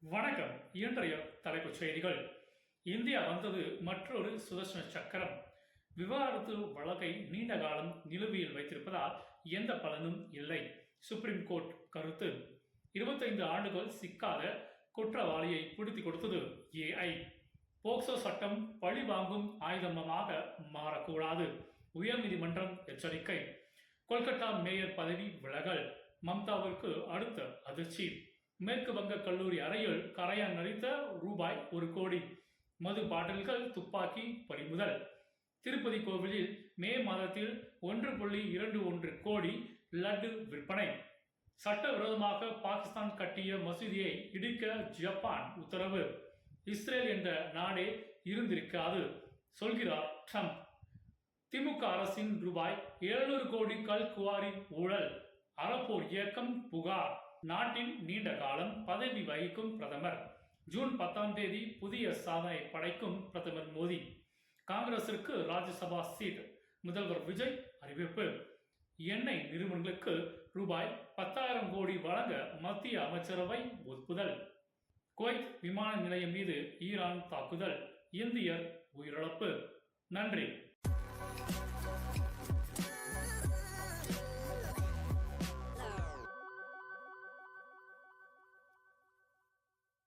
வணக்கம். இன்றைய தலைப்புச் செய்திகள். இந்தியா வந்தது மற்றொரு சுதர்சன சக்கரம். விவாகரத்து வழக்கை நீண்ட காலம் நிலுவையில் வைத்திருப்பதால் எந்த பலனும் இல்லை. சுப்ரீம் கோர்ட் கருத்து. 25 ஆண்டுகள் சிக்காத குற்றவாளியை பிடித்துக் கொடுத்தது AI. போக்சோ சட்டம் பழி வாங்கும் ஆயுதமாக மாறக்கூடாது. உயர்நீதிமன்றம் எச்சரிக்கை. கொல்கத்தா மேயர் பதவி விலகல். மம்தாவிற்கு அடுத்த அதிர்ச்சி. மேற்கு வங்க கல்லூரி அறையில் கரையான் நடித்த ரூபாய் 1 கோடி. மது பாட்டில்கள், துப்பாக்கி பறிமுதல். திருப்பதி கோவிலில் மே மாதத்தில் 1.21 கோடி லட்டு விற்பனை. சட்டவிரோதமாக பாகிஸ்தான் கட்டிய மசூதியை இடிக்க ஜப்பான் உத்தரவு. இஸ்ரேல் என்ற நாடே இருந்திருக்காது சொல்கிறார் ட்ரம்ப். திமுக அரசின் ரூபாய் 700 கோடி கல் குவாரி ஊழல். அறப்போர் இயக்கம் புகார். நாட்டின் நீண்ட காலம் பதவி வகிக்கும் பிரதமர். ஜூன் 10ஆம் தேதி புதிய சாதனை படைக்கும் பிரதமர் மோடி. காங்கிரசிற்கு ராஜ்யசபா சீட். முதல்வர் விஜய் அறிவிப்பு. எண்ணெய் நிறுவனங்களுக்கு ரூபாய் 10,000 கோடி வழங்க மத்திய அமைச்சரவை ஒப்புதல். குவைத் விமான நிலையம் மீது ஈரான் தாக்குதல். இந்தியர் உயிரிழப்பு. நன்றி.